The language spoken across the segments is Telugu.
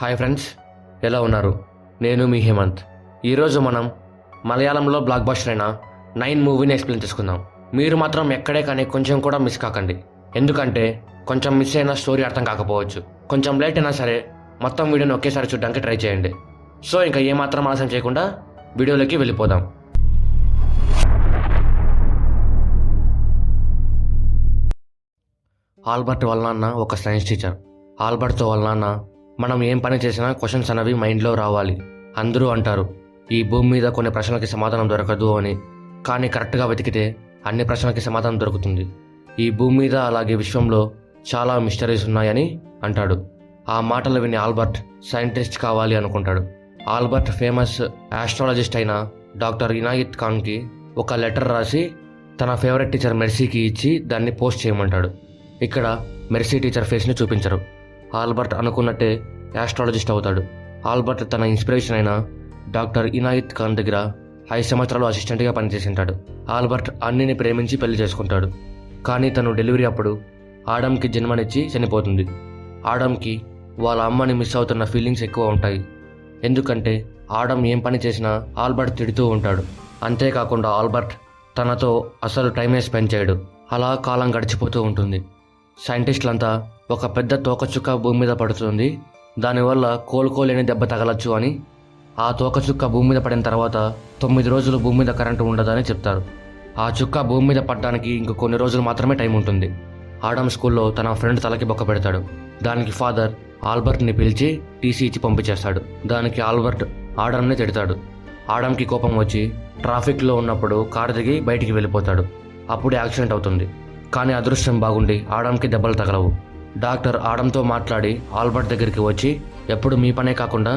హాయ్ ఫ్రెండ్స్, ఎలా ఉన్నారు? నేను మీ హేమంత్. ఈరోజు మనం మలయాళంలో బ్లాక్ బస్టర్ అయిన 9 మూవీని ఎక్స్ప్లెయిన్ చేసుకుందాం. మీరు మాత్రం ఎక్కడే కానీ కొంచెం కూడా మిస్ కాకండి. ఎందుకంటే కొంచెం మిస్ అయిన స్టోరీ అర్థం కాకపోవచ్చు. కొంచెం లేట్ అయినా సరే మొత్తం వీడియోని ఒకేసారి చూడడానికి ట్రై చేయండి. సో ఇంకా ఏమాత్రం ఆలస్యం చేయకుండా వీడియోలోకి వెళ్ళిపోదాం. ఆల్బర్ట్ వాళ్ళ నాన్న ఒక సైన్స్ టీచర్. ఆల్బర్ట్తో వాళ్ళ నాన్న మనం ఏం పని చేసినా క్వశ్చన్స్ అనేవి మైండ్లో రావాలి. అందరూ అంటారు ఈ భూమి మీద కొన్ని ప్రశ్నలకి సమాధానం దొరకదు అని, కానీ కరెక్ట్గా వెతికితే అన్ని ప్రశ్నలకి సమాధానం దొరుకుతుంది. ఈ భూమి మీద అలాగే విశ్వంలో చాలా మిస్టరీస్ ఉన్నాయని అంటాడు. ఆ మాటలు విని ఆల్బర్ట్ సైంటిస్ట్ కావాలి అనుకుంటాడు. ఆల్బర్ట్ ఫేమస్ ఆస్ట్రాలజిస్ట్ అయిన డాక్టర్ ఇనాయత్ ఖాన్కి ఒక లెటర్ రాసి తన ఫేవరెట్ టీచర్ మెర్సీకి ఇచ్చి దాన్ని పోస్ట్ చేయమంటాడు. ఇక్కడ మెర్సీ టీచర్ ఫేస్ని చూపించరు. ఆల్బర్ట్ అనుకున్నట్టే ఆస్ట్రాలజిస్ట్ అవుతాడు. ఆల్బర్ట్ తన ఇన్స్పిరేషన్ అయిన డాక్టర్ ఇనాయత్ ఖాన్ దగ్గర 5 సంవత్సరాలు అసిస్టెంట్గా పనిచేసింటాడు. ఆల్బర్ట్ అన్నిని ప్రేమించి పెళ్లి చేసుకుంటాడు. కానీ తను డెలివరీ అప్పుడు ఆడమ్కి జన్మనిచ్చి చనిపోతుంది. ఆడమ్కి వాళ్ళ అమ్మని మిస్ అవుతున్న ఫీలింగ్స్ ఎక్కువ ఉంటాయి. ఎందుకంటే ఆడమ్ ఏం పని చేసినా ఆల్బర్ట్ తిడుతూ ఉంటాడు. అంతేకాకుండా ఆల్బర్ట్ తనతో అసలు టైమే స్పెండ్ చేయడు. అలా కాలం గడిచిపోతూ ఉంటుంది. సైంటిస్టులంతా ఒక పెద్ద తోకచుక్క భూమి మీద పడుతుంది, దానివల్ల కోలుకోలేని దెబ్బ తగలచ్చు అని. ఆ తోకచుక్క భూమి మీద పడిన తర్వాత 9 రోజులు భూమి మీద కరెంటు ఉండదని చెప్తారు. ఆ చుక్క భూమి మీద పడడానికి ఇంక కొన్ని రోజులు మాత్రమే టైం ఉంటుంది. ఆడమ్ స్కూల్లో తన ఫ్రెండ్ తలకి బొక్క పెడతాడు. దానికి ఫాదర్ ఆల్బర్ట్ని పిలిచి టీసీ ఇచ్చి పంపించేస్తాడు. దానికి ఆల్బర్ట్ ఆడమ్ని తిడతాడు. ఆడమ్కి కోపం వచ్చి ట్రాఫిక్లో ఉన్నప్పుడు కారు దిగి బయటికి వెళ్ళిపోతాడు. అప్పుడే యాక్సిడెంట్ అవుతుంది. కానీ అదృష్టం బాగుండి ఆడమ్కి దెబ్బలు తగలవు. డాక్టర్ ఆడమ్తో మాట్లాడి ఆల్బర్ట్ దగ్గరికి వచ్చి ఎప్పుడు మీ పనే కాకుండా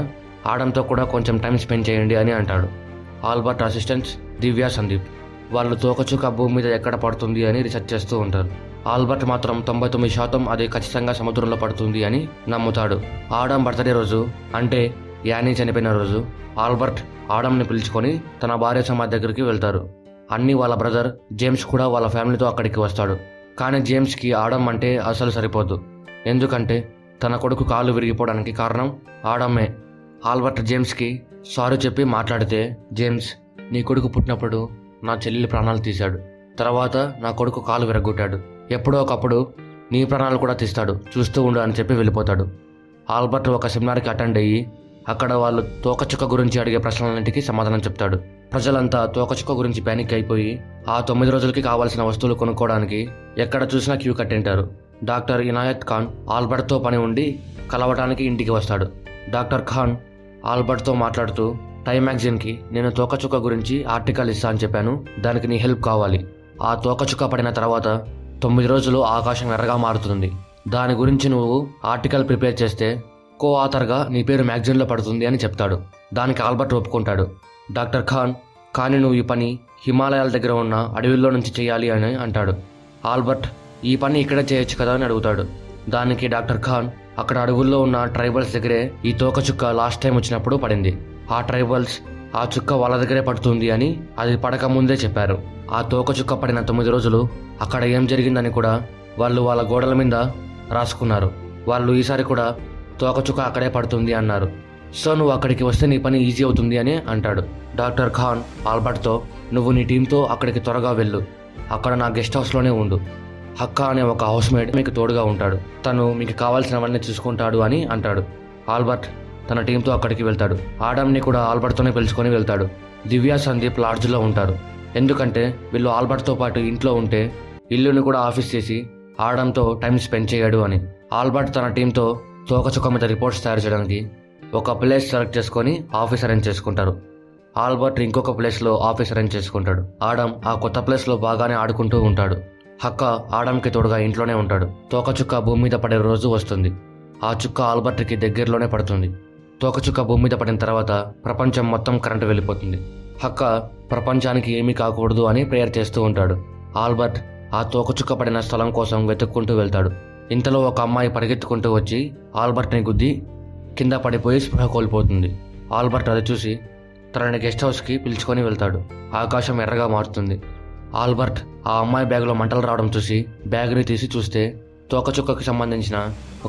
ఆడమ్తో కూడా కొంచెం టైం స్పెండ్ చేయండి అని అంటాడు. ఆల్బర్ట్ అసిస్టెంట్స్ దివ్య, సందీప్ వాళ్ళు తోకచుక్క భూమి మీద ఎక్కడ పడుతుంది అని రీసెర్చ్ చేస్తూ ఉంటారు. ఆల్బర్ట్ మాత్రం 99% అది ఖచ్చితంగా సముద్రంలో పడుతుంది అని నమ్ముతాడు. ఆడమ్ బర్త్డే రోజు, అంటే యానీ చనిపోయిన రోజు, ఆల్బర్ట్ ఆడమ్ని పిలుచుకొని తన భార్య సమాధి దగ్గరికి వెళ్తారు. అన్నీ వాళ్ళ బ్రదర్ జేమ్స్ కూడా వాళ్ళ ఫ్యామిలీతో అక్కడికి వస్తాడు. కానీ జేమ్స్కి ఆడమ్ అంటే అసలు సరిపోదు. ఎందుకంటే తన కొడుకు కాలు విరిగిపోవడానికి కారణం ఆడమ్మే. ఆల్బర్ట్ జేమ్స్కి సారీ చెప్పి మాట్లాడితే, జేమ్స్ నీ కొడుకు పుట్టినప్పుడు నా చెల్లెలి ప్రాణాలు తీశాడు, తర్వాత నా కొడుకు కాలు విరగొట్టాడు, ఎప్పుడో ఒకప్పుడు నీ ప్రాణాలు కూడా తీస్తాడు, చూస్తూ ఉండు అని చెప్పి వెళ్ళిపోతాడు. ఆల్బర్ట్ ఒక సెమినార్కి అటెండ్ అయ్యి అక్కడ వాళ్ళు తోకచుక్క గురించి అడిగే ప్రశ్నలన్నింటికి సమాధానం చెప్తాడు. ప్రజలంతా తోకచుక్క గురించి ప్యానిక్ అయిపోయి ఆ 9 రోజులకి కావాల్సిన వస్తువులు కొనుక్కోవడానికి ఎక్కడ చూసినా క్యూ కట్టింటారు. డాక్టర్ ఇనాయత్ ఖాన్ ఆల్బర్ట్తో పని ఉండి కలవటానికి ఇంటికి వస్తాడు. డాక్టర్ ఖాన్ ఆల్బర్ట్తో మాట్లాడుతూ, టైమ్ మ్యాగజైన్కి నేను తోకచుక్క గురించి ఆర్టికల్ ఇస్తా అని చెప్పాను, దానికి నీ హెల్ప్ కావాలి. ఆ తోకచుక్క పడిన తర్వాత 9 రోజులు ఆకాశం ఎర్రగా మారుతుంది. దాని గురించి నువ్వు ఆర్టికల్ ప్రిపేర్ చేస్తే కో ఆథర్గా నీ పేరు మ్యాగజైన్లో పడుతుంది అని చెప్తాడు. దానికి ఆల్బర్ట్ ఒప్పుకుంటాడు. డాక్టర్ ఖాన్, కానీ నువ్వు ఈ పని హిమాలయాల దగ్గర ఉన్న అడవిలో నుంచి చేయాలి అని అంటాడు. ఆల్బర్ట్ ఈ పని ఇక్కడే చేయొచ్చు కదా అని అడుగుతాడు. దానికి డాక్టర్ ఖాన్, అక్కడ అడవుల్లో ఉన్న ట్రైబల్స్ దగ్గరే ఈ తోకచుక్క లాస్ట్ టైం వచ్చినప్పుడు పడింది. ఆ ట్రైబల్స్ ఆ చుక్క వాళ్ళ దగ్గరే పడుతుంది అని అది పడక ముందే చెప్పారు. ఆ తోకచుక్క పడిన 9 రోజులు అక్కడ ఏం జరిగిందని కూడా వాళ్ళు వాళ్ళ గోడల మీద రాసుకున్నారు. వాళ్ళు ఈసారి కూడా తోకచుక్క అక్కడే పడుతుంది అన్నారు. సో నువ్వు అక్కడికి వస్తే నీ పని ఈజీ అవుతుంది అని అంటాడు. డాక్టర్ ఖాన్ ఆల్బర్ట్తో, నువ్వు నీ టీంతో అక్కడికి త్వరగా వెళ్ళు, అక్కడ నా గెస్ట్ హౌస్లోనే ఉండు. హక్క అనే ఒక హౌస్మేట్ మీకు తోడుగా ఉంటాడు, తను మీకు కావాల్సినవన్నీ చూసుకుంటాడు అని అంటాడు. ఆల్బర్ట్ తన టీంతో అక్కడికి వెళ్తాడు. ఆడమ్ని కూడా ఆల్బర్ట్తోనే పిలుచుకొని వెళ్తాడు. దివ్య, సందీప్ లాడ్జ్లో ఉంటారు. ఎందుకంటే వీళ్ళు ఆల్బర్ట్తో పాటు ఇంట్లో ఉంటే ఇల్లుని కూడా ఆఫీస్ చేసి ఆడమ్తో టైం స్పెండ్ చేయడు అని. ఆల్బర్ట్ తన టీంతో తోకచుక్క మీద రిపోర్ట్స్ తయారు చేయడానికి ఒక ప్లేస్ సెలెక్ట్ చేసుకొని ఆఫీస్ అరేంజ్ చేసుకుంటారు. ఆల్బర్ట్ ఇంకొక ప్లేస్లో ఆఫీస్ అరేంజ్ చేసుకుంటాడు. ఆడమ్ ఆ కొత్త ప్లేస్లో బాగానే ఆడుకుంటూ ఉంటాడు. హక్క ఆడమ్కి తోడుగా ఇంట్లోనే ఉంటాడు. తోకచుక్క భూమి మీద పడే రోజు వస్తుంది. ఆ చుక్క ఆల్బర్ట్కి దగ్గరలోనే పడుతుంది. తోకచుక్క భూమి మీద పడిన తర్వాత ప్రపంచం మొత్తం కరెంటు వెళ్ళిపోతుంది. హక్క ప్రపంచానికి ఏమీ కాకూడదు అని ప్రేయర్ చేస్తూ ఉంటాడు. ఆల్బర్ట్ ఆ తోకచుక్క పడిన స్థలం కోసం వెతుక్కుంటూ వెళ్తాడు. ఇంతలో ఒక అమ్మాయి పరిగెత్తుకుంటూ వచ్చి ఆల్బర్ట్ని గుద్ది కింద పడిపోయి స్పృహ కోల్పోతుంది. ఆల్బర్ట్ అది చూసి తనని గెస్ట్ హౌస్కి పిలుచుకొని వెళ్తాడు. ఆకాశం ఎర్రగా మారుతుంది. ఆల్బర్ట్ ఆ అమ్మాయి బ్యాగ్లో మంటలు రావడం చూసి బ్యాగ్ని తీసి చూస్తే తోకచుక్కకి సంబంధించిన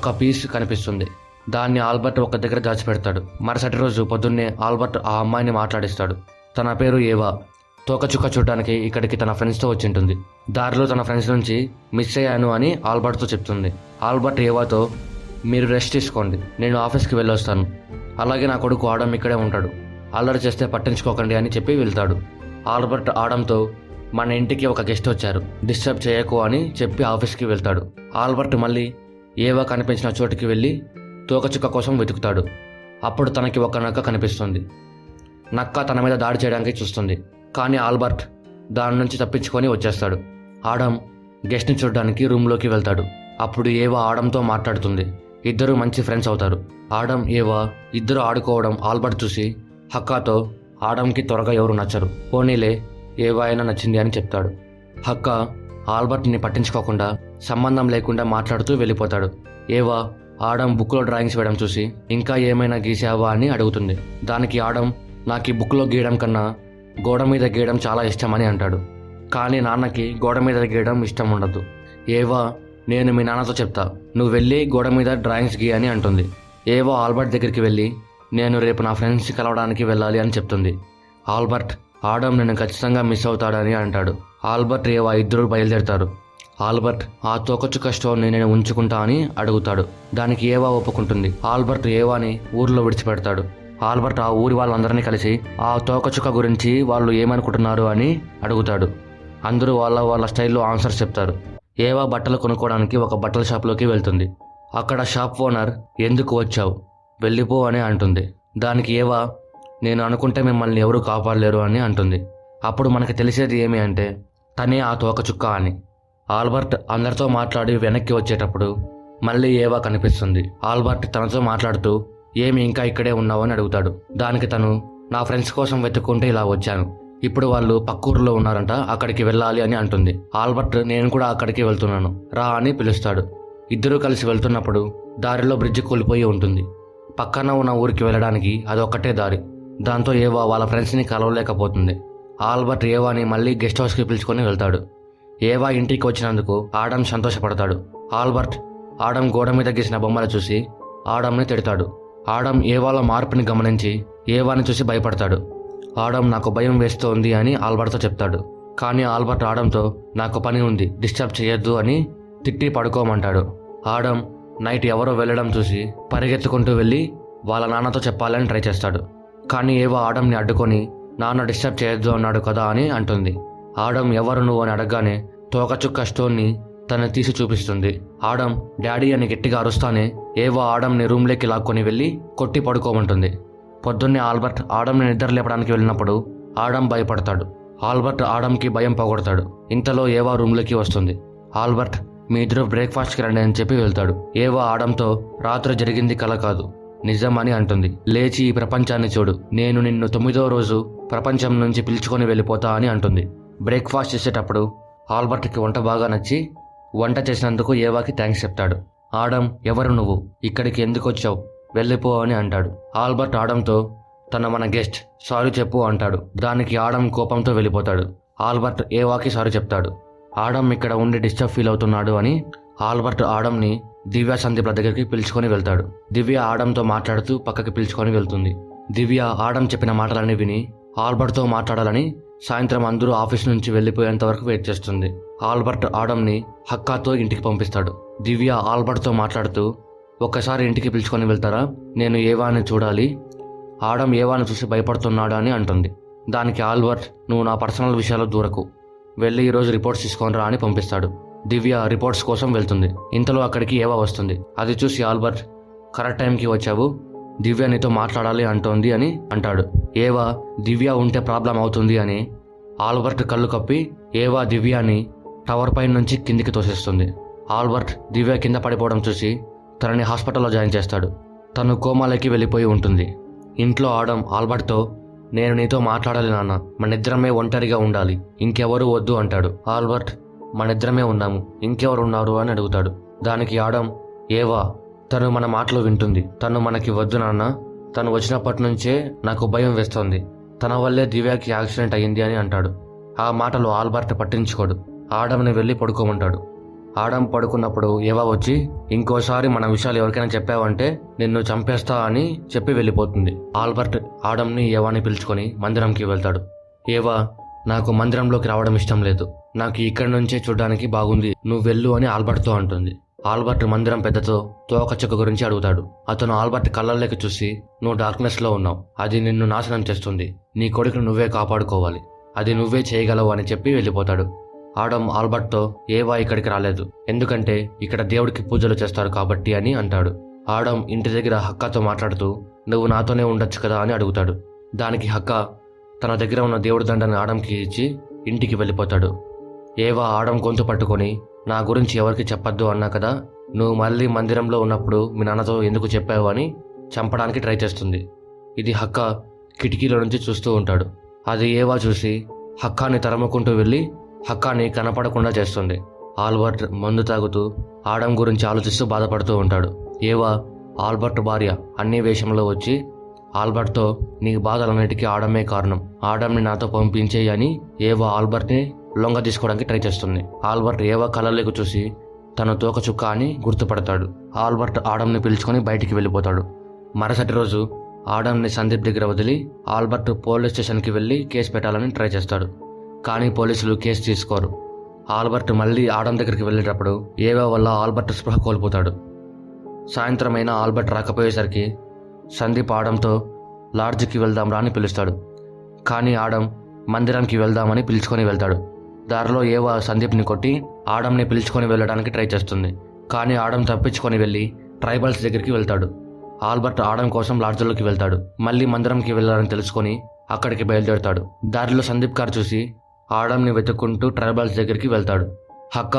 ఒక పీస్ కనిపిస్తుంది. దాన్ని ఆల్బర్ట్ ఒక దగ్గర దాచిపెడతాడు. మరుసటి రోజు పొద్దున్నే ఆల్బర్ట్ ఆ అమ్మాయిని మాట్లాడిస్తాడు. తన పేరు ఏవా. తోకచుక్క చూడడానికి ఇక్కడికి తన ఫ్రెండ్స్తో వచ్చింటుంది. దారిలో తన ఫ్రెండ్స్ నుంచి మిస్ అయ్యాను అని ఆల్బర్ట్తో చెప్తుంది. ఆల్బర్ట్ ఏవాతో, మీరు రెస్ట్ తీసుకోండి, నేను ఆఫీస్కి వెళ్ళొస్తాను, అలాగే నా కొడుకు ఆడమ్ ఇక్కడే ఉంటాడు, అల్లరి చేస్తే పట్టించుకోకండి అని చెప్పి వెళ్తాడు. ఆల్బర్ట్ ఆడమ్తో, మన ఇంటికి ఒక గెస్ట్ వచ్చారు, డిస్టర్బ్ చేయకు అని చెప్పి ఆఫీస్కి వెళ్తాడు. ఆల్బర్ట్ మళ్ళీ ఏవా కనిపించిన చోటుకి వెళ్ళి తోకచుక్క కోసం వెతుకుతాడు. అప్పుడు తనకి ఒక నక్క కనిపిస్తుంది. నక్క తన మీద దాడి చేయడానికి చూస్తుంది, కానీ ఆల్బర్ట్ దాని నుంచి తప్పించుకొని వచ్చేస్తాడు. ఆడమ్ గెస్ట్ని చూడడానికి రూమ్లోకి వెళ్తాడు. అప్పుడు ఏవా ఆడమ్తో మాట్లాడుతుంది. ఇద్దరు మంచి ఫ్రెండ్స్ అవుతారు. ఆడమ్ ఏవా ఇద్దరు ఆడుకోవడం ఆల్బర్ట్ చూసి హక్కాతో, ఆడమ్కి త్వరగా ఎవరు నచ్చరు, పోనీలే ఏవా అయినా నచ్చింది అని చెప్తాడు. హక్క ఆల్బర్ట్ని పట్టించుకోకుండా సంబంధం లేకుండా మాట్లాడుతూ వెళ్ళిపోతాడు. ఏవా ఆడమ్ బుక్లో డ్రాయింగ్స్ వేయడం చూసి ఇంకా ఏమైనా గీసావా అని అడుగుతుంది. దానికి ఆడమ్, నాకు ఈ బుక్లో గీయడం కన్నా గోడ మీద గీయడం చాలా ఇష్టమని అంటాడు. కానీ నాన్నకి గోడ మీద గీయడం ఇష్టం ఉండదు. ఏవా, నేను మీ నాన్నతో చెప్తా, నువ్వు వెళ్ళి గోడ మీద డ్రాయింగ్స్ గీ అని అంటుంది. ఏవా ఆల్బర్ట్ దగ్గరికి వెళ్ళి, నేను రేపు నా ఫ్రెండ్స్ కలవడానికి వెళ్ళాలి అని చెప్తుంది. ఆల్బర్ట్, ఆడమ్ నేను ఖచ్చితంగా మిస్ అవుతాడని అంటాడు. ఆల్బర్ట్ ఏవా ఇద్దరు బయలుదేరుతారు. ఆల్బర్ట్, ఆ తోకచుక్క స్టోన్ని నేను ఉంచుకుంటా అని అడుగుతాడు. దానికి ఏవా ఒప్పుకుంటుంది. ఆల్బర్ట్ ఏవాని ఊరిలో విడిచిపెడతాడు. ఆల్బర్ట్ ఆ ఊరి వాళ్ళందరినీ కలిసి ఆ తోకచుక్క గురించి వాళ్ళు ఏమనుకుంటున్నారు అని అడుగుతాడు. అందరూ వాళ్ళ స్టైల్లో ఆన్సర్స్ చెప్తారు. ఏవా బట్టలు కొనుక్కోవడానికి ఒక బట్టల షాప్లోకి వెళ్తుంది. అక్కడ షాప్ ఓనర్, ఎందుకు వచ్చావు, వెళ్ళిపో అని అంటుంది. దానికి ఏవా, నేను అనుకుంటే మిమ్మల్ని ఎవరూ కాపాడలేరు అని అంటుంది. అప్పుడు మనకి తెలిసేది ఏమి అంటే తనే ఆ తోకచుక్క అని. ఆల్బర్ట్ అందరితో మాట్లాడి వెనక్కి వచ్చేటప్పుడు మళ్ళీ ఏవా కనిపిస్తుంది. ఆల్బర్ట్ తనతో మాట్లాడుతూ, ఏమి ఇంకా ఇక్కడే ఉన్నావు అని అడుగుతాడు. దానికి తను, నా ఫ్రెండ్స్ కోసం వెతుక్కుంటే ఇలా వచ్చాను, ఇప్పుడు వాళ్ళు పక్కూరులో ఉన్నారంట, అక్కడికి వెళ్ళాలి అని అంటుంది. ఆల్బర్ట్, నేను కూడా అక్కడికి వెళ్తున్నాను, రా అని పిలుస్తాడు. ఇద్దరూ కలిసి వెళ్తున్నప్పుడు దారిలో బ్రిడ్జ్ కూలిపోయి ఉంటుంది. పక్కన ఉన్న ఊరికి వెళ్ళడానికి అదొక్కటే దారి. దాంతో ఏవా వాళ్ళ ఫ్రెండ్స్ని కలవలేకపోతుంది. ఆల్బర్ట్ ఏవాని మళ్ళీ గెస్ట్ హౌస్కి పిలుచుకొని వెళ్తాడు. ఏవా ఇంటికి వచ్చినందుకు ఆడమ్ సంతోషపడతాడు. ఆల్బర్ట్ ఆడమ్ గోడ మీద గీసిన బొమ్మలు చూసి ఆడమ్ని తిడతాడు. ఆడమ్ ఏవాలో మార్పుని గమనించి ఏవాని చూసి భయపడతాడు. ఆడమ్, నాకు భయం వేస్తోంది అని ఆల్బర్ట్తో చెప్తాడు. కానీ ఆల్బర్ట్ ఆడమ్తో, నాకు పని ఉంది, డిస్టర్బ్ చేయొద్దు అని తిట్టి పడుకోమంటాడు. ఆడమ్ నైట్ ఎవరో వెళ్ళడం చూసి పరిగెత్తుకుంటూ వెళ్ళి వాళ్ళ నాన్నతో చెప్పాలని ట్రై చేస్తాడు. కానీ ఏవో ఆడమ్ని అడ్డుకొని, నాన్న డిస్టర్బ్ చేయొద్దు అన్నాడు కదా అని అంటుంది. ఆడమ్ ఎవరు నువ్వు అని అడగగానే తోకచుక్క స్టోన్ని తను తీసి చూపిస్తుంది. ఆడమ్ డాడీ అని గట్టిగా అరుస్తానే ఏవో ఆడమ్ని రూమ్లోకి లాక్కొని వెళ్ళి కొట్టి పడుకోమంటుంది. పొద్దున్నే ఆల్బర్ట్ ఆడమ్ని నిద్ర లేపడానికి వెళ్ళినప్పుడు ఆడమ్ భయపడతాడు. ఆల్బర్ట్ ఆడమ్కి భయం పోగొడతాడు. ఇంతలో ఏవా రూమ్లోకి వస్తుంది. ఆల్బర్ట్, మీ ఇద్దరు బ్రేక్ఫాస్ట్కి రండి అని చెప్పి వెళ్తాడు. ఏవా ఆడమ్తో, రాత్రి జరిగింది కల కాదు, నిజం అని అంటుంది. లేచి ఈ ప్రపంచాన్ని చూడు, నేను నిన్ను 9వ రోజు ప్రపంచం నుంచి పిలుచుకొని వెళ్ళిపోతా అని అంటుంది. బ్రేక్ఫాస్ట్ చేసేటప్పుడు ఆల్బర్ట్కి వంట బాగా నచ్చి వంట చేసినందుకు ఏవాకి థ్యాంక్స్ చెప్తాడు. ఆడమ్, ఎవరు నువ్వు, ఇక్కడికి ఎందుకు వచ్చావు, వెళ్ళిపో అని అంటాడు. ఆల్బర్ట్ ఆడమ్తో, తన మన గెస్ట్, సారీ చెప్పు అంటాడు. దానికి ఆడమ్ కోపంతో వెళ్ళిపోతాడు. ఆల్బర్ట్ ఏవాకి సారీ చెప్తాడు. ఆడమ్ ఇక్కడ ఉండి డిస్టర్బ్ ఫీల్ అవుతున్నాడు అని ఆల్బర్ట్ ఆడమ్ని దివ్య సందీప్ల దగ్గరికి పిలుచుకొని వెళ్తాడు. దివ్య ఆడమ్తో మాట్లాడుతూ పక్కకి పిలుచుకొని వెళ్తుంది. దివ్య ఆడమ్ చెప్పిన మాటలన్నీ విని ఆల్బర్ట్తో మాట్లాడాలని సాయంత్రం అందరూ ఆఫీస్ నుంచి వెళ్ళిపోయేంత వరకు వెయిట్ చేస్తుంది. ఆల్బర్ట్ ఆడమ్ని హక్కాతో ఇంటికి పంపిస్తాడు. దివ్య ఆల్బర్ట్తో మాట్లాడుతూ, ఒక్కసారి ఇంటికి పిలుచుకొని వెళ్తారా, నేను ఏవాని చూడాలి, ఆడమ్ ఏవాని చూసి భయపడుతున్నాడు అని అంటుంది. దానికి ఆల్బర్ట్, నువ్వు నా పర్సనల్ విషయాలు దూరకు, వెళ్ళి ఈరోజు రిపోర్ట్స్ తీసుకొనిరా అని పంపిస్తాడు. దివ్య రిపోర్ట్స్ కోసం వెళ్తుంది. ఇంతలో అక్కడికి ఏవా వస్తుంది. అది చూసి ఆల్బర్ట్, కరెక్ట్ టైంకి వచ్చావు, దివ్య నీతో మాట్లాడాలి అంటోంది అని అంటాడు. ఏవా, దివ్య ఉంటే ప్రాబ్లం అవుతుంది అని ఆల్బర్ట్ కళ్ళు కప్పి ఏవా దివ్యాని టవర్ పై నుంచి కిందికి తోసేస్తుంది. ఆల్బర్ట్ దివ్య కింద పడిపోవడం చూసి తనని హాస్పిటల్లో జాయిన్ చేస్తాడు. తను కోమాలోకి వెళ్ళిపోయి ఉంటుంది. ఇంట్లో ఆడమ్ ఆల్బర్ట్తో, నేను నీతో మాట్లాడాలి నాన్న, మనిద్దరమే ఒంటరిగా ఉండాలి, ఇంకెవరూ వద్దు అంటాడు. ఆల్బర్ట్, మనిద్దరమే ఉన్నాము, ఇంకెవరు ఉన్నారు అని అడుగుతాడు. దానికి ఆడమ్, ఏవా, తను మన మాటలు వింటుంది, తను మనకి వద్దు నాన్న, తను వచ్చినప్పటి నుంచే నాకు భయం వేస్తోంది, తన వల్లే దివ్యకి యాక్సిడెంట్ అయ్యింది అని అంటాడు. ఆ మాటలు ఆల్బర్ట్ పట్టించుకోడు. ఆడమ్ని వెళ్ళి పడుకోమంటాడు. ఆడమ్ పడుకున్నప్పుడు ఏవా వచ్చి ఇంకోసారి మన విషయాలు ఎవరికైనా చెప్పావంటే నిన్ను చంపేస్తా అని చెప్పి వెళ్ళిపోతుంది. ఆల్బర్ట్ ఆడమ్ని ఏవాని పిలుచుకొని మందిరంకి వెళ్తాడు. ఏవా, నాకు మందిరంలోకి రావడం ఇష్టం లేదు, నాకు ఇక్కడి నుంచే చూడడానికి బాగుంది, నువ్వు వెళ్ళు అని ఆల్బర్ట్తో అంటుంది. ఆల్బర్ట్ మందిరం పెద్దతో తోకచుక్క గురించి అడుగుతాడు. అతను ఆల్బర్ట్ కళ్ళల్లోకి చూసి, నువ్వు డార్క్నెస్లో ఉన్నావు, అది నిన్ను నాశనం చేస్తుంది, నీ కొడుకును నువ్వే కాపాడుకోవాలి, అది నువ్వే చేయగలవు అని చెప్పి వెళ్ళిపోతాడు. ఆడమ్ ఆల్బర్ట్తో ఏవా ఇక్కడికి రాలేదు, ఎందుకంటే ఇక్కడ దేవుడికి పూజలు చేస్తారు కాబట్టి అని అంటాడు. ఆడమ్ ఇంటి దగ్గర హక్కతో మాట్లాడుతూ నువ్వు నాతోనే ఉండొచ్చు కదా అని అడుగుతాడు. దానికి హక్క తన దగ్గర ఉన్న దేవుడి దండని ఆడమ్కి ఇచ్చి ఇంటికి వెళ్ళిపోతాడు. ఏవా ఆడమ్ గొంతు పట్టుకొని, నా గురించి ఎవరికి చెప్పొద్దు అన్నా కదా, నువ్వు మళ్ళీ మందిరంలో ఉన్నప్పుడు మీ నాన్నతో ఎందుకు చెప్పావు అని చంపడానికి ట్రై చేస్తుంది. ఇది హక్క కిటికీలో నుంచి చూస్తూ ఉంటాడు. అది ఏవా చూసి హక్కాని తరుముకుంటూ వెళ్ళి హక్కాని కనపడకుండా చేస్తుంది. ఆల్బర్ట్ మందు తాగుతూ ఆడమ్ గురించి ఆలోచిస్తూ బాధపడుతూ ఉంటాడు. ఏవా ఆల్బర్ట్ భార్య అన్ని వేషంలో వచ్చి ఆల్బర్ట్తో నీ బాధలన్నిటికీ ఆడమే కారణం, ఆడమ్ని నాతో పంపించేయి అని ఏవా ఆల్బర్ట్ని లొంగ తీసుకోవడానికి ట్రై చేస్తుంది. ఆల్బర్ట్ ఏవా కళ్ళలోకి చూసి తన తోకచుక్క అని గుర్తుపడతాడు. ఆల్బర్ట్ ఆడమ్ని పిలుచుకొని బయటికి వెళ్ళిపోతాడు. మరుసటి రోజు ఆడమ్ని సందీప్ దగ్గర వదిలి ఆల్బర్ట్ పోలీస్ స్టేషన్కి వెళ్ళి కేసు పెట్టాలని ట్రై చేస్తాడు. కానీ పోలీసులు కేసు తీసుకోరు. ఆల్బర్ట్ మళ్ళీ ఆడమ్ దగ్గరికి వెళ్ళేటప్పుడు ఏవా వల్ల ఆల్బర్ట్ స్పృహ కోల్పోతాడు. సాయంత్రమైన ఆల్బర్ట్ రాకపోయేసరికి సందీప్ ఆడమ్తో లాడ్జ్కి వెళ్దాం రా అని పిలుస్తాడు. కానీ ఆడమ్ మందిరానికి వెళ్దామని పిలుచుకొని వెళ్తాడు. దారిలో ఏవా సందీప్ని కొట్టి ఆడమ్ని పిలుచుకొని వెళ్ళడానికి ట్రై చేస్తుంది. కానీ ఆడమ్ తప్పించుకొని వెళ్ళి ట్రైబల్స్ దగ్గరికి వెళ్తాడు. ఆల్బర్ట్ ఆడమ్ కోసం లాడ్జ్లోకి వెళ్తాడు. మళ్ళీ మందిరంకి వెళ్ళాలని తెలుసుకొని అక్కడికి బయలుదేరుతాడు. దారిలో సందీప్ కార్ చూసి ఆడమ్ని వెతుక్కుంటూ ట్రైబల్స్ దగ్గరికి వెళ్తాడు. హక్క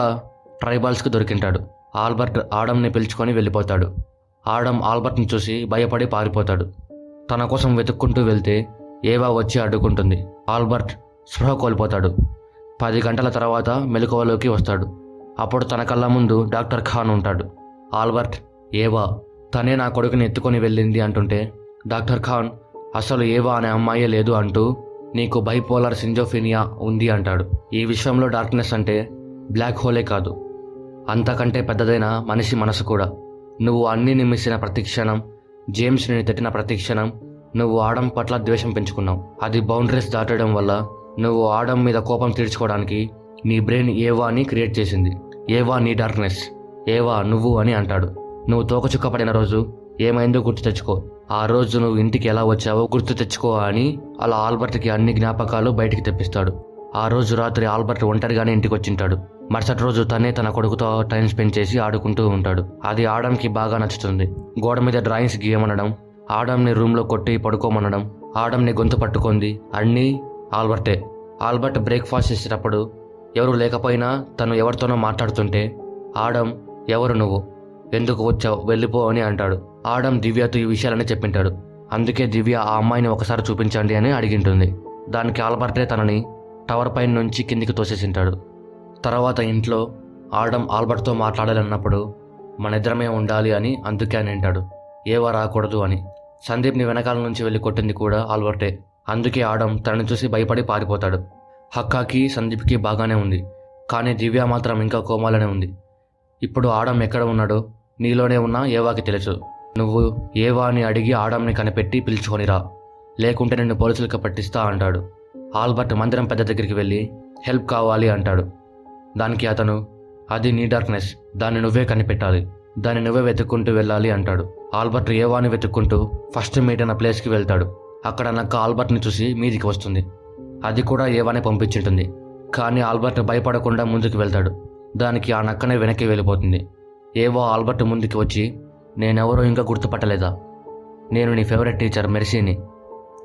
ట్రైబల్స్కి దొరికింటాడు. ఆల్బర్ట్ ఆడమ్ని పిలుచుకొని వెళ్ళిపోతాడు. ఆడమ్ ఆల్బర్ట్ని చూసి భయపడి పారిపోతాడు. తన కోసం వెతుక్కుంటూ వెళ్తే ఏవా వచ్చి అడ్డుకుంటుంది. ఆల్బర్ట్ స్పృహ కోల్పోతాడు. 10 గంటల తర్వాత మెలకువలోకి వస్తాడు. అప్పుడు తన కళ్ళ ముందు డాక్టర్ ఖాన్ ఉంటాడు. ఆల్బర్ట్ ఏవా తనే నా కొడుకుని ఎత్తుకొని వెళ్ళింది అంటుంటే డాక్టర్ ఖాన్ అసలు ఏవా అనే అమ్మాయే లేదు అంటూ నీకు బైపోలార్ సింజోఫీనియా ఉంది అంటాడు. ఈ విషయంలో డార్క్నెస్ అంటే బ్లాక్ హోలే కాదు, అంతకంటే పెద్దదైన మనిషి మనసు కూడా. నువ్వు అన్నిని మిస్సిన ప్రతి క్షణం, జేమ్స్ని తిట్టిన ప్రతి క్షణం నువ్వు ఆడమ్ పట్ల ద్వేషం పెంచుకున్నావు. అది బౌండరీస్ దాటడం వల్ల నువ్వు ఆడమ్ మీద కోపం తీర్చుకోవడానికి నీ బ్రెయిన్ ఏవాని క్రియేట్ చేసింది. ఏవా నీ డార్క్నెస్, ఏవా నువ్వు అని అంటాడు. నువ్వు తోకచుక్కపడిన రోజు ఏమైందో గుర్తు తెచ్చుకో, ఆ రోజు నువ్వు ఇంటికి ఎలా వచ్చావో గుర్తు తెచ్చుకో అని అలా ఆల్బర్ట్కి అన్ని జ్ఞాపకాలు బయటికి తెప్పిస్తాడు. ఆ రోజు రాత్రి ఆల్బర్ట్ ఒంటరిగానే ఇంటికి వచ్చింటాడు. మరుసటి రోజు తనే తన కొడుకుతో టైం స్పెండ్ చేసి ఆడుకుంటూ ఉంటాడు. అది ఆడమ్కి బాగా నచ్చుతుంది. గోడ మీద డ్రాయింగ్స్ గీయమనడం, ఆడమ్ని రూమ్లో కొట్టి పడుకోమనడం, ఆడమ్ని గొంతు పట్టుకుంది అన్నీ ఆల్బర్టే. ఆల్బర్ట్ బ్రేక్ఫాస్ట్ చేసేటప్పుడు ఎవరు లేకపోయినా తను ఎవరితోనో మాట్లాడుతుంటే ఆడమ్ ఎవరు నువ్వు, ఎందుకు వచ్చావు, వెళ్ళిపో అని అంటాడు. ఆడమ్ దివ్యతో ఈ విషయాలన్నీ చెప్పింటాడు. అందుకే దివ్య ఆ అమ్మాయిని ఒకసారి చూపించండి అని అడిగింటుంది. దానికి ఆల్బర్టే తనని టవర్ పైన నుంచి కిందికి తోసేసింటాడు. తర్వాత ఇంట్లో ఆడమ్ ఆల్బర్ట్తో మాట్లాడాలన్నప్పుడు మన ఇద్దరమే ఉండాలి అని అందుకే అని అంటాడు, ఏవా రాకూడదు అని. సందీప్ని వెనకాల నుంచి వెళ్ళి కొట్టింది కూడా ఆల్బర్టే. అందుకే ఆడమ్ తనని చూసి భయపడి పారిపోతాడు. హక్కాకి సందీప్కి బాగానే ఉంది, కానీ దివ్య మాత్రం ఇంకా కోమాలోనే ఉంది. ఇప్పుడు ఆడమ్ ఎక్కడ ఉన్నాడో నీలోనే ఉన్న ఏవాకి తెలుసు. నువ్వు ఏవా అని అడిగి ఆడమ్ని కనిపెట్టి పిలుచుకొని రా, లేకుంటే నిన్ను పోలీసులకు పట్టిస్తా అంటాడు. ఆల్బర్ట్ మందిరం పెద్ద దగ్గరికి వెళ్ళి హెల్ప్ కావాలి అంటాడు. దానికి అతను అది నీ డార్క్నెస్, దాన్ని నువ్వే కనిపెట్టాలి, దాన్ని నువ్వే వెతుక్కుంటూ వెళ్ళాలి అంటాడు. ఆల్బర్ట్ ఏవాని వెతుక్కుంటూ ఫస్ట్ మీట్ అన్న ప్లేస్కి వెళ్తాడు. అక్కడ నక్క ఆల్బర్ట్ని చూసి మీదికి వస్తుంది. అది కూడా ఏవానే పంపించింటుంది. కానీ ఆల్బర్ట్ భయపడకుండా ముందుకు వెళ్తాడు. దానికి ఆ నక్కనే వెనక్కి వెళ్ళిపోతుంది. ఏవో ఆల్బర్ట్ ముందుకు వచ్చి, నేనెవరో ఇంకా గుర్తుపట్టలేదా, నేను నీ ఫేవరెట్ టీచర్ మెర్సీని,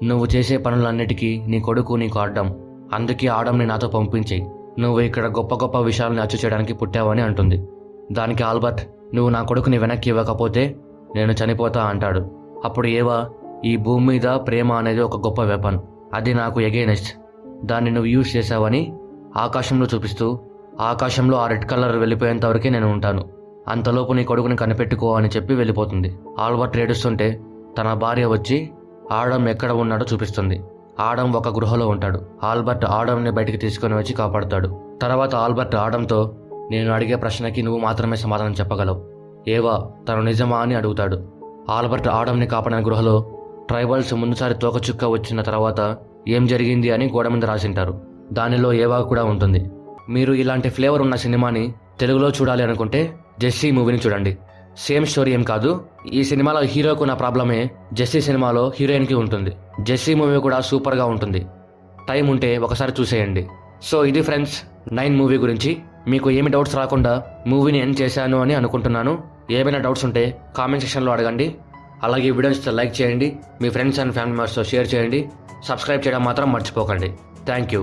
నువ్వు చేసే పనులన్నిటికీ నీ కొడుకు నీకు అడ్డం, అందుకే ఆడమ్ని నాతో పంపించేయి, నువ్వు ఇక్కడ గొప్ప గొప్ప విషయాలను అచ్చు చేయడానికి పుట్టావని అంటుంది. దానికి ఆల్బర్ట్ నువ్వు నా కొడుకుని వెనక్కి ఇవ్వకపోతే నేను చనిపోతా అంటాడు. అప్పుడు ఏవా ఈ భూమి మీద ప్రేమ అనేది ఒక గొప్ప వెపన్, అది నాకు ఎగైనెస్ట్, దాన్ని నువ్వు యూజ్ చేసావని ఆకాశంలో చూపిస్తూ ఆకాశంలో ఆ రెడ్ కలర్ వెళ్ళిపోయేంత వరకే నేను ఉంటాను, అంతలోపు నీ కొడుకుని కనిపెట్టుకో అని చెప్పి వెళ్ళిపోతుంది. ఆల్బర్ట్ ఏడుస్తుంటే తన భార్య వచ్చి ఆడమ్ ఎక్కడ ఉన్నాడో చూపిస్తుంది. ఆడమ్ ఒక గృహలో ఉంటాడు. ఆల్బర్ట్ ఆడమ్ని బయటికి తీసుకొని వచ్చి కాపాడుతాడు. తర్వాత ఆల్బర్ట్ ఆడమ్తో నేను అడిగే ప్రశ్నకి నువ్వు మాత్రమే సమాధానం చెప్పగలవు. ఏవా తను నిజమా అని అడుగుతాడు. ఆల్బర్ట్ ఆడంని కాపాడిన గృహలో ట్రైబల్స్ ముందుసారి తోకచుక్క వచ్చిన తర్వాత ఏం జరిగింది అని గోడ మీద రాసింటారు. దానిలో ఏవా కూడా ఉంటుంది. మీరు ఇలాంటి ఫ్లేవర్ ఉన్న సినిమాని తెలుగులో చూడాలి అనుకుంటే జెస్సీ మూవీని చూడండి. సేమ్ స్టోరీ ఏం కాదు. ఈ సినిమాలో హీరోకు ఉన్న ప్రాబ్లమే జెస్సీ సినిమాలో హీరోయిన్కి ఉంటుంది. జెస్సీ మూవీ కూడా సూపర్గా ఉంటుంది. టైం ఉంటే ఒకసారి చూసేయండి. సో ఇది ఫ్రెండ్స్ 9 మూవీ గురించి. మీకు ఏమి డౌట్స్ రాకుండా మూవీని ఎండ్ చేశాను అని అనుకుంటున్నాను. ఏమైనా డౌట్స్ ఉంటే కామెంట్ సెక్షన్లో అడగండి. అలాగే వీడియో నచ్చితే లైక్ చేయండి, మీ ఫ్రెండ్స్ అండ్ ఫ్యామిలీ మెంబర్స్తో షేర్ చేయండి, సబ్స్క్రైబ్ చేయడం మాత్రం మర్చిపోకండి. Thank you.